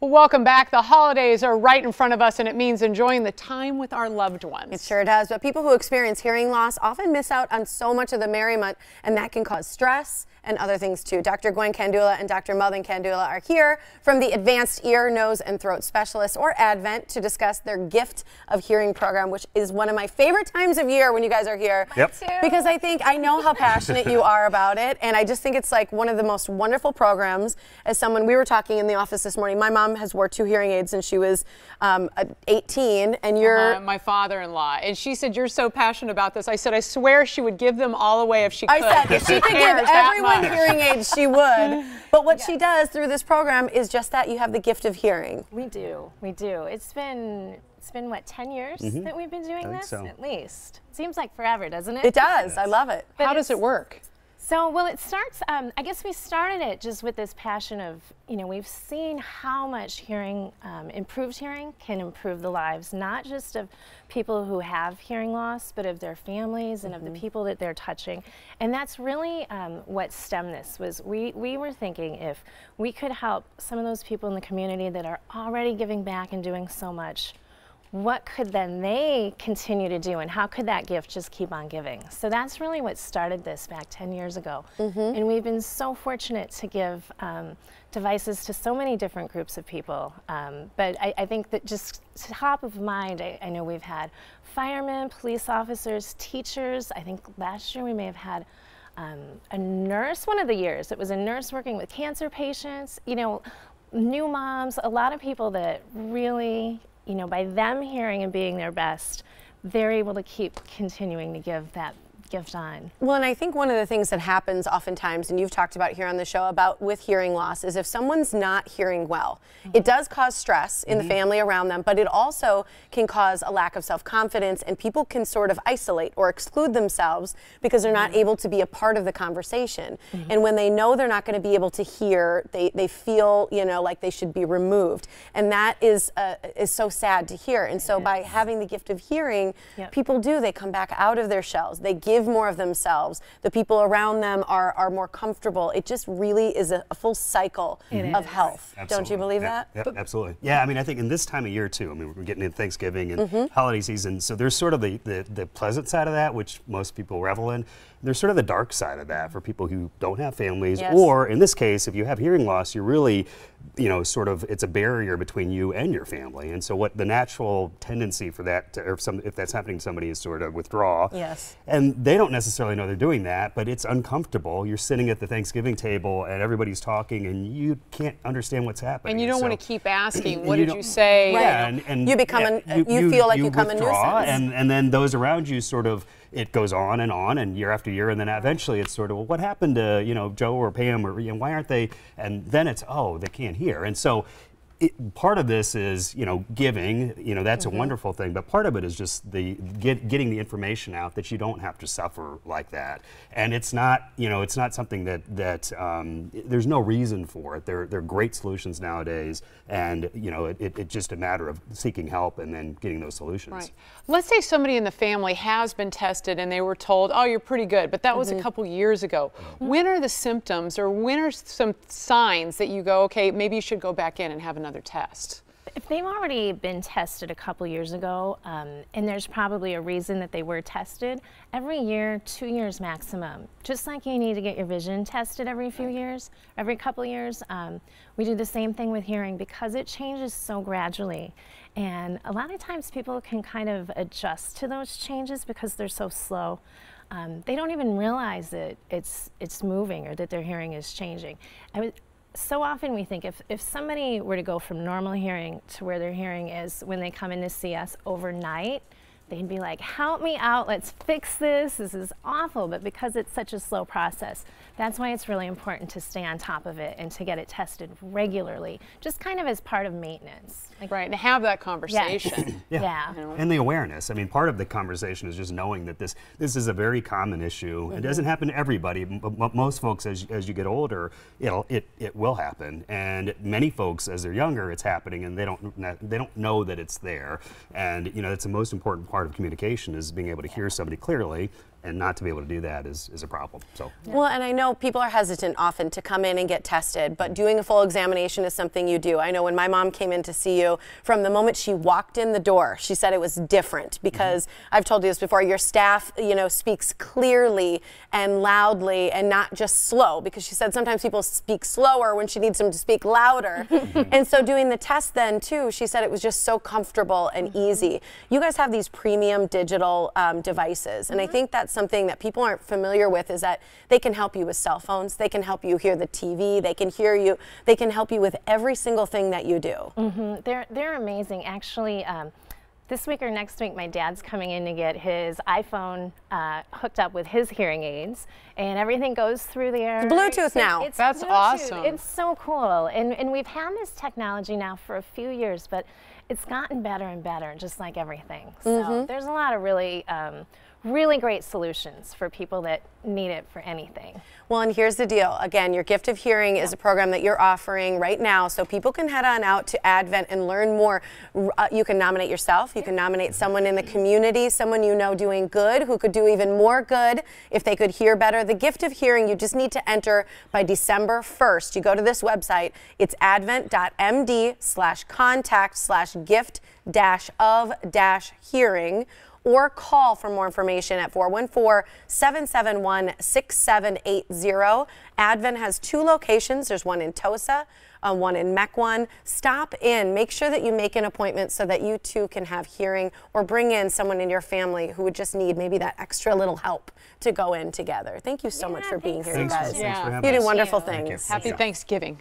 Well, welcome back. The holidays are right in front of us, and it means enjoying the time with our loved ones. It sure does. But people who experience hearing loss often miss out on so much of the merriment, and that can cause stress and other things too. Dr. Gwen Kandula and Dr. Melvin Kandula are here from the Advanced Ear, Nose, and Throat Specialists, or ADVENT, to discuss their Gift of Hearing program, which is one of my favorite times of year when you guys are here. Yep. Because I know how passionate you are about it, and I just think it's like one of the most wonderful programs. As someone, we were talking in the office this morning, my mom has wore 2 hearing aids and she was 18, and you're... My father-in-law, and she said, "You're so passionate about this." I said, "I swear she would give them all away if she could." I said, if she could give everyone hearing aids, she would. But what she does through this program is just that. You have the gift of hearing. We do. It's been what, 10 years that we've been doing this? So. At least. Seems like forever, doesn't it? It does. I love it. How does it work? So, well, it starts, I guess we started it just with this passion of, we've seen how much hearing, improved hearing can improve the lives, not just of people who have hearing loss, but of their families and of the people that they're touching. And that's really what stemmed this, was we were thinking if we could help some of those people in the community that are already giving back and doing so much, what could then they continue to do, and how could that gift just keep on giving? So that's really what started this back 10 years ago. And we've been so fortunate to give devices to so many different groups of people. But I think that just top of mind, I know we've had firemen, police officers, teachers. I think last year we may have had a nurse one of the years. It was a nurse working with cancer patients, new moms, a lot of people that really, by them hearing and being their best, they're able to keep continuing to give that gift on. Well, and I think one of the things that happens oftentimes, and you've talked about here on the show about with hearing loss, is if someone's not hearing well, it does cause stress in the family around them, but it also can cause a lack of self-confidence, and people can sort of isolate or exclude themselves because they're not able to be a part of the conversation. And when they know they're not going to be able to hear, they feel, like they should be removed. And that is so sad to hear. And so by having the gift of hearing, people they come back out of their shells. They give more of themselves. The people around them are more comfortable. It just really is a full cycle of health. Absolutely. Don't you believe that? Yep, absolutely. Yeah, I mean, I think in this time of year too, we're getting into Thanksgiving and holiday season, so there's sort of the pleasant side of that, which most people revel in. There's sort of the dark side of that for people who don't have families, or in this case, if you have hearing loss, you're really, it's a barrier between you and your family. And so what the natural tendency for that, if that's happening to somebody, is sort of withdraw. Yes. And they don't necessarily know they're doing that, but it's uncomfortable. You're sitting at the Thanksgiving table and everybody's talking and you can't understand what's happening. And you don't want to keep asking, what did you say? Right. Yeah, and you become you feel like you become a nuisance. And then those around you sort of, it goes on and year after year, and then eventually it's sort of, well, what happened to Joe or Pam, or why aren't they? And then it's, oh, they can't hear. And so part of this is giving, that's a wonderful thing, but part of it is just getting the information out that you don't have to suffer like that. And it's not it's not something that there's no reason for it. There are great solutions nowadays, and it's just a matter of seeking help and then getting those solutions. Right. Let's say somebody in the family has been tested and they were told, "Oh, you're pretty good," but that was a couple years ago. When are the symptoms, or when are some signs that you go, okay, maybe you should go back in and have another test? If they've already been tested a couple years ago, and there's probably a reason that they were tested, every year, 2 years maximum. Just like you need to get your vision tested every few years, every couple years, we do the same thing with hearing because it changes so gradually. And a lot of times people can kind of adjust to those changes because they're so slow. They don't even realize that it's moving or that their hearing is changing. So often we think if somebody were to go from normal hearing to where their hearing is when they come in to see us overnight, they'd be like, "Help me out, let's fix this, this is awful." But because it's such a slow process, that's why it's really important to stay on top of it and to get it tested regularly, just kind of as part of maintenance. Right, and have that conversation. Yeah. And the awareness. I mean, part of the conversation is just knowing that this is a very common issue. It doesn't happen to everybody. Most folks, as you get older, it will happen. And many folks, as they're younger, it's happening, and they don't know that it's there. And it's the most important part of communication, is being able to hear somebody clearly. and not to be able to do that is a problem. So. Well, and I know people are hesitant often to come in and get tested, but doing a full examination is something you do. I know when my mom came in to see you, from the moment she walked in the door, she said it was different because I've told you this before, your staff, you know, speaks clearly and loudly and not just slow, because she said sometimes people speak slower when she needs them to speak louder. And so doing the test then too, she said it was just so comfortable and easy. You guys have these premium digital devices, and I think that's something that people aren't familiar with, is that they can help you with cell phones, they can help you hear the TV, they can hear you, they can help you with every single thing that you do. They're amazing. Actually, this week or next week, my dad's coming in to get his iPhone hooked up with his hearing aids, and everything goes through there. It's Bluetooth now. It's That's Bluetooth. awesome. It's so cool, and we've had this technology now for a few years, but it's gotten better and better, just like everything. So there's a lot of really really great solutions for people that need it for anything. Well, and here's the deal. Again, your Gift of Hearing is a program that you're offering right now, so people can head on out to Advent and learn more. You can nominate yourself, you can nominate someone in the community, someone you know doing good, who could do even more good if they could hear better. The Gift of Hearing, you just need to enter by December 1st. You go to this website, it's advent.md/contact/gift-of-hearing, or call for more information at 414-771-6780. Advent has 2 locations. There's one in Tosa, one in Mequon. Stop in. Make sure that you make an appointment so that you too can have hearing, or bring in someone in your family who would just need maybe that extra little help to go in together. Thank you so much for being here, you guys. Thanks for having You do us. wonderful Thank you. things. Happy Thanksgiving.